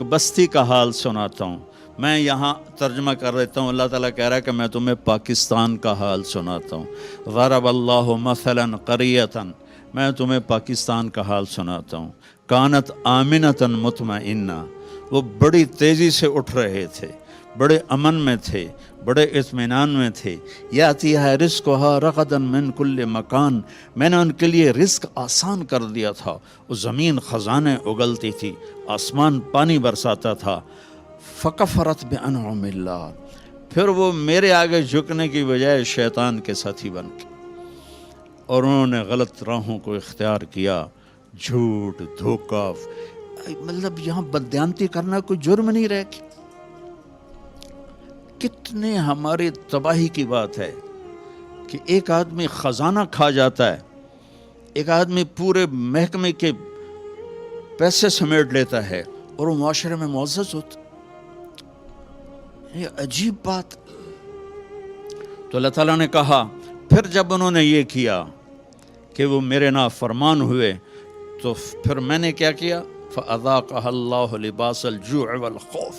بستی کا حال سناتا ہوں. میں یہاں ترجمہ کر دیتا ہوں. اللہ تعالیٰ کہہ رہا ہے کہ میں تمہیں پاکستان کا حال سناتا ہوں. ضرب اللہ مثلا قریۃ، میں تمہیں پاکستان کا حال سناتا ہوں. کانت آمنۃ مطمئنہ، وہ بڑی تیزی سے اٹھ رہے تھے، بڑے امن میں تھے، بڑے اطمینان میں تھے. یاتیہا رزقہا رغدا من کل مکان، میں نے ان کے لیے رزق آسان کر دیا تھا. وہ زمین خزانے اگلتی تھی، آسمان پانی برساتا تھا. فکفرت بانعم اللہ، پھر وہ میرے آگے جھکنے کی بجائے شیطان کے ساتھی بن کے، اور انہوں نے غلط راہوں کو اختیار کیا. جھوٹ، دھوکہ، مطلب یہاں بددیانتی کرنا کوئی جرم نہیں رہ گیا. کتنے ہماری تباہی کی بات ہے کہ ایک آدمی خزانہ کھا جاتا ہے، ایک آدمی پورے محکمے کے پیسے سمیٹ لیتا ہے اور وہ معاشرے میں معزز ہوتا. یہ عجیب بات. تو اللہ تعالیٰ نے کہا پھر جب انہوں نے یہ کیا کہ وہ میرے نافرمان ہوئے تو پھر میں نے کیا کیا؟ فَأَذَاقَهَا اللَّهُ لِبَاسَ الْجُوعِ وَالْخَوْفِ،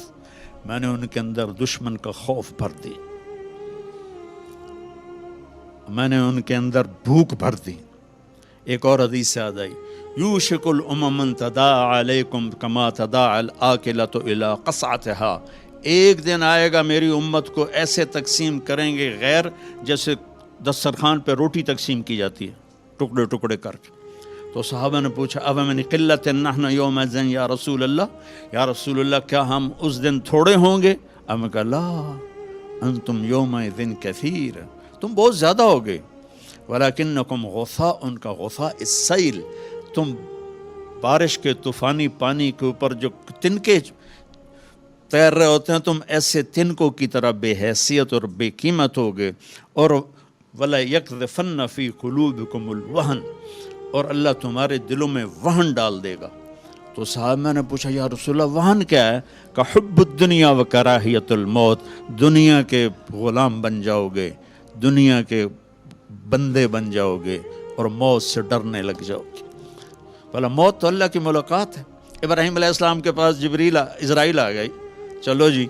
میں نے ان کے اندر دشمن کا خوف بھر دی، میں نے ان کے اندر بھوک بھر دی. ایک اور حدیث سے یاد آئی، یوشک الامم ان تداعی علیکم کما تداعی الاکلۃ الی قصعتها، ایک دن آئے گا میری امت کو ایسے تقسیم کریں گے غیر جیسے دسترخوان پہ روٹی تقسیم کی جاتی ہے، ٹکڑے ٹکڑے کر کے. تو صحابہ نے پوچھا اب من قلت نحن یومئذ یا رسول اللہ، یا رسول اللہ کیا ہم اس دن تھوڑے ہوں گے؟ اب میں کہا لا انتم یومئذ کثیر، تم بہت زیادہ ہوگے. ولکنکم غثاء، ان کا غثاء السیل، تم بارش کے طوفانی پانی کے اوپر جو تنکے تیر رہے ہوتے ہیں، تم ایسے تنکوں کی طرح بے حیثیت اور بے قیمت ہوگے. اور ولا یقذفن فی قلوبکم الوہن، اور اللہ تمہارے دلوں میں وہن ڈال دے گا. تو صحابہ نے پوچھا یا رسول اللہ وہن کیا ہے؟ کہ حب الدنیا و کراہیت الموت، دنیا کے غلام بن جاؤ گے، دنیا کے بندے بن جاؤ گے اور موت سے ڈرنے لگ جاؤ گے. بھلا موت تو اللہ کی ملاقات ہے. ابراہیم علیہ السلام کے پاس اسرائیل آ گئی، چلو جی.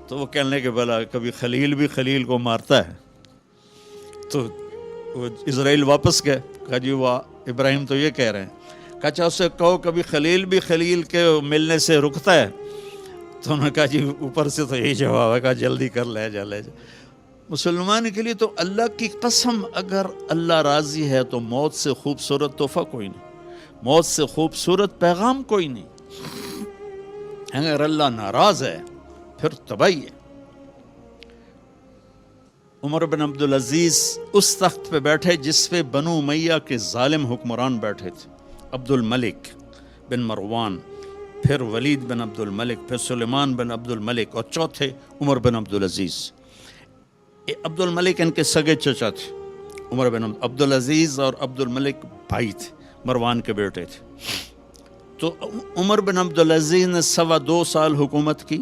تو وہ کہنے کہ بھلا کبھی خلیل بھی خلیل کو مارتا ہے. تو وہ اسرائیل واپس گئے، کہا جی وہ ابراہیم تو یہ کہہ رہے ہیں. کہا اچھا اس سے کہو کبھی خلیل بھی خلیل کے ملنے سے رکتا ہے؟ تو انہوں نے کہا جی اوپر سے تو یہی جواب ہے، کہا جلدی کر لے جا. مسلمان کے لیے تو اللہ کی قسم اگر اللہ راضی ہے تو موت سے خوبصورت تحفہ کوئی نہیں، موت سے خوبصورت پیغام کوئی نہیں. اگر اللہ ناراض ہے پھر تباہی ہے. عمر بن عبدالعزیز اس تخت پہ بیٹھے جس پہ بنو امیہ کے ظالم حکمران بیٹھے تھے، عبد الملک بن مروان، پھر ولید بن عبد الملک، پھر سلیمان بن عبد الملک، اور چوتھے عمر بن عبدالعزیز. عبد الملک ان کے سگے چچا تھے. عمر بن عبدالعزیز اور عبد الملک بھائی تھے، مروان کے بیٹے تھے. تو عمر بن عبدالعزیز نے 2.25 سال حکومت کی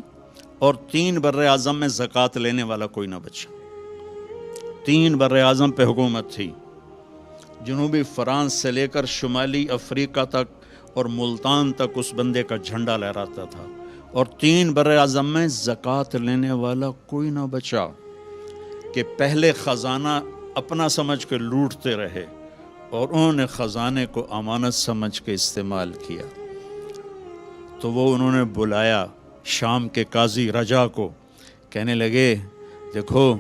اور 3 براعظم میں زکوٰۃ لینے والا کوئی نہ بچا. 3 براعظم پہ حکومت تھی، جنوبی فرانس سے لے کر شمالی افریقہ تک اور ملتان تک اس بندے کا جھنڈا لہراتا تھا، اور 3 براعظم میں زکوٰۃ لینے والا کوئی نہ بچا. کہ پہلے خزانہ اپنا سمجھ کے لوٹتے رہے اور انہوں نے خزانے کو امانت سمجھ کے استعمال کیا. تو وہ انہوں نے بلایا شام کے قاضی رجا کو، کہنے لگے دیکھو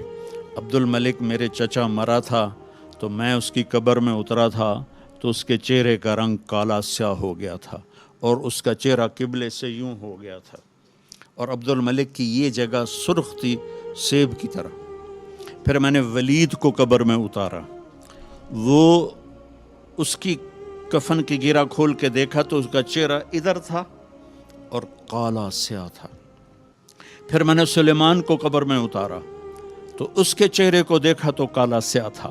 عبد الملک میرے چچا مرا تھا تو میں اس کی قبر میں اترا تھا تو اس کے چہرے کا رنگ کالا سیاہ ہو گیا تھا اور اس کا چہرہ قبلے سے یوں ہو گیا تھا، اور عبد الملک کی یہ جگہ سرخ تھی سیب کی طرح. پھر میں نے ولید کو قبر میں اتارا، وہ اس کی کفن کی گیرا کھول کے دیکھا تو اس کا چہرہ ادھر تھا اور کالا سیاہ تھا. پھر میں نے سلیمان کو قبر میں اتارا تو اس کے چہرے کو دیکھا تو کالا سیاہ تھا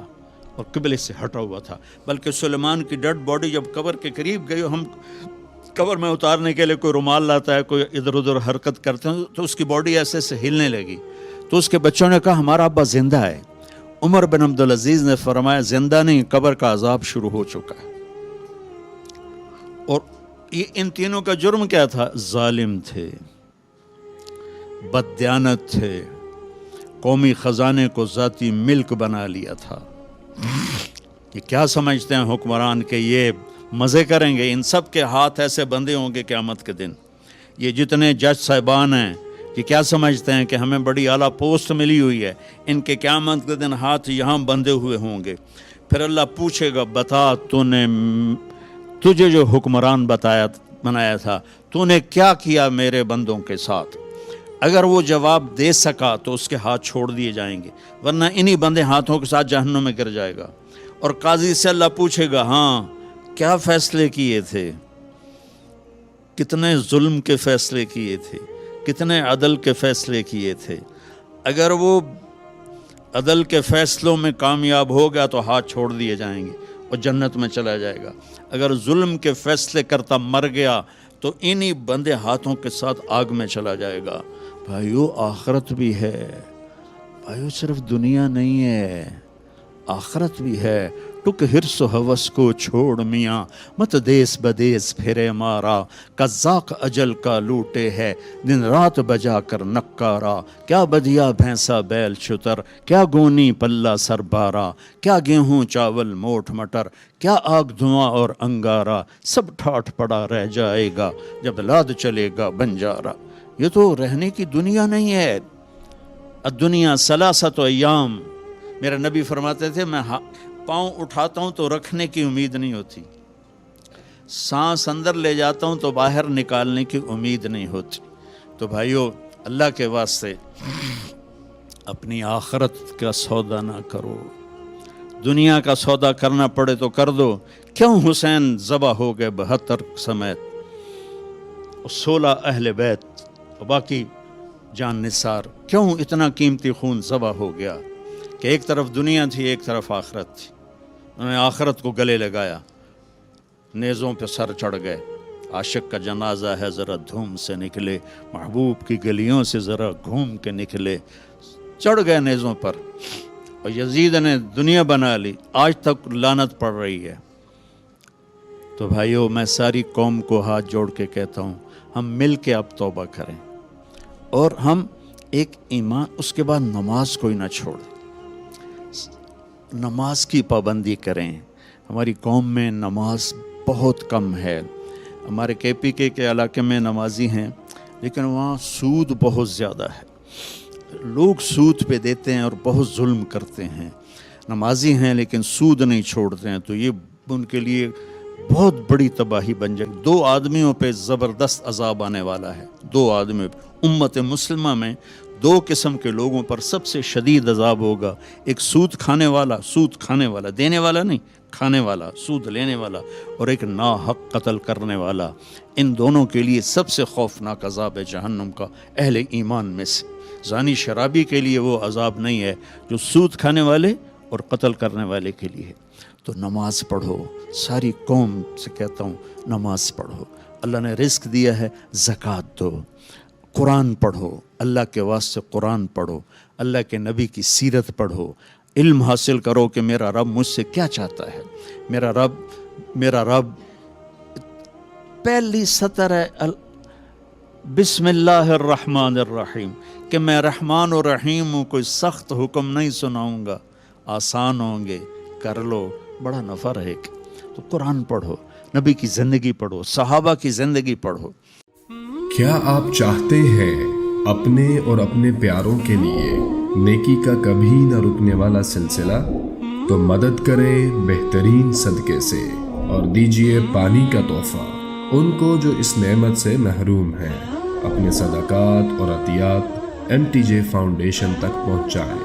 اور قبلے سے ہٹا ہوا تھا. بلکہ سلیمان کی ڈیڈ باڈی جب قبر کے قریب گئی، ہم قبر میں اتارنے کے لیے کوئی رومال لاتا ہے، کوئی ادھر ادھر حرکت کرتے ہیں تو اس کی باڈی ایسے سے ہلنے لگی. تو اس کے بچوں نے کہا ہمارا ابا زندہ ہے. عمر بن عبدالعزیز نے فرمایا زندہ نہیں، قبر کا عذاب شروع ہو چکا ہے. اور یہ ان تینوں کا جرم کیا تھا؟ ظالم تھے، بددیانت تھے، قومی خزانے کو ذاتی ملک بنا لیا تھا۔ یہ کیا سمجھتے ہیں حکمران کہ یہ مزے کریں گے؟ ان سب کے ہاتھ ایسے بندھے ہوں گے قیامت کے دن۔ یہ جتنے جج صاحبان ہیں یہ کیا سمجھتے ہیں کہ ہمیں بڑی اعلیٰ پوسٹ ملی ہوئی ہے؟ ان کے قیامت کے دن ہاتھ یہاں بندھے ہوئے ہوں گے۔ پھر اللہ پوچھے گا بتا تجھے جو حکمران بنایا تھا تو نے کیا کیا میرے بندوں کے ساتھ؟ اگر وہ جواب دے سکا تو اس کے ہاتھ چھوڑ دیے جائیں گے، ورنہ انہی بندے ہاتھوں کے ساتھ جہنم میں گر جائے گا۔ اور قاضی سے اللہ پوچھے گا ہاں کیا فیصلے کیے تھے، کتنے ظلم کے فیصلے کیے تھے، کتنے عدل کے فیصلے کیے تھے۔ اگر وہ عدل کے فیصلوں میں کامیاب ہو گیا تو ہاتھ چھوڑ دیے جائیں گے اور جنت میں چلا جائے گا۔ اگر ظلم کے فیصلے کرتا مر گیا تو انہی بندے ہاتھوں کے ساتھ آگ میں چلا جائے گا۔ بھائیو آخرت بھی ہے، بھائیو صرف دنیا نہیں ہے، آخرت بھی ہے۔ ٹک حرص و ہوس کو چھوڑ میاں، مت دیس بدیس پھرے مارا، قزاق اجل کا لوٹے ہے دن رات بجا کر نکارا۔ کیا بدیا بھینسا بیل شتر، کیا گونی پلہ سر بارا، کیا گیہوں چاول موٹ مٹر، کیا آگ دھواں اور انگارا، سب ٹھاٹھ پڑا رہ جائے گا جب لاد چلے گا بنجارا۔ یہ تو رہنے کی دنیا نہیں ہے۔ الدنیا ثلاثۃ ایام، میرے نبی فرماتے تھے میں پاؤں اٹھاتا ہوں تو رکھنے کی امید نہیں ہوتی، سانس اندر لے جاتا ہوں تو باہر نکالنے کی امید نہیں ہوتی۔ تو بھائیو اللہ کے واسطے اپنی آخرت کا سودا نہ کرو، دنیا کا سودا کرنا پڑے تو کر دو۔ کیوں حسین ذبح ہو گئے 72 سمیت، 16 اہل بیت اور باقی جان نثار، کیوں اتنا قیمتی خون ذبح ہو گیا؟ کہ ایک طرف دنیا تھی ایک طرف آخرت تھی، انہوں نے آخرت کو گلے لگایا، نیزوں پہ سر چڑھ گئے۔ عاشق کا جنازہ ہے ذرا دھوم سے نکلے، محبوب کی گلیوں سے ذرا گھوم کے نکلے، چڑھ گئے نیزوں پر۔ اور یزید نے دنیا بنا لی، آج تک لعنت پڑ رہی ہے۔ تو بھائیو میں ساری قوم کو ہاتھ جوڑ کے کہتا ہوں ہم مل کے اب توبہ کریں، اور ہم ایک ایمان، اس کے بعد نماز کوئی نہ چھوڑیں، نماز کی پابندی کریں۔ ہماری قوم میں نماز بہت کم ہے۔ ہمارے KPK کے علاقے میں نمازی ہیں لیکن وہاں سود بہت زیادہ ہے، لوگ سود پہ دیتے ہیں اور بہت ظلم کرتے ہیں۔ نمازی ہیں لیکن سود نہیں چھوڑتے ہیں، تو یہ ان کے لیے بہت بڑی تباہی بن جائے۔ 2 آدمیوں پہ زبردست عذاب آنے والا ہے، 2 آدمیوں پہ۔ امت مسلمہ میں 2 قسم کے لوگوں پر سب سے شدید عذاب ہوگا، ایک سود کھانے والا دینے والا نہیں، کھانے والا، سود لینے والا، اور ایک ناحق قتل کرنے والا۔ ان دونوں کے لیے سب سے خوفناک عذاب ہے جہنم کا، اہل ایمان میں سے۔ زانی شرابی کے لیے وہ عذاب نہیں ہے جو سود کھانے والے اور قتل کرنے والے کے لیے ہے۔ تو نماز پڑھو، ساری قوم سے کہتا ہوں نماز پڑھو۔ اللہ نے رزق دیا ہے، زکوٰۃ دو، قرآن پڑھو، اللہ کے واسطے قرآن پڑھو، اللہ کے نبی کی سیرت پڑھو، علم حاصل کرو کہ میرا رب مجھ سے کیا چاہتا ہے۔ میرا رب پہلی سطر ہے بسم اللہ الرحمن الرحیم، کہ میں رحمان و رحیم ہوں، کوئی سخت حکم نہیں سناؤں گا، آسان ہوں گے، کر لو، بڑا نفع رہے گا۔ تو قرآن پڑھو، نبی کی زندگی پڑھو، صحابہ کی زندگی پڑھو۔ کیا آپ چاہتے ہیں اپنے اور اپنے پیاروں کے لیے نیکی کا کبھی نہ رکنے والا سلسلہ؟ تو مدد کریں بہترین صدقے سے اور دیجیے پانی کا تحفہ ان کو جو اس نعمت سے محروم ہیں۔ اپنے صدقات اور عطیات MTJ فاؤنڈیشن تک پہنچائیں۔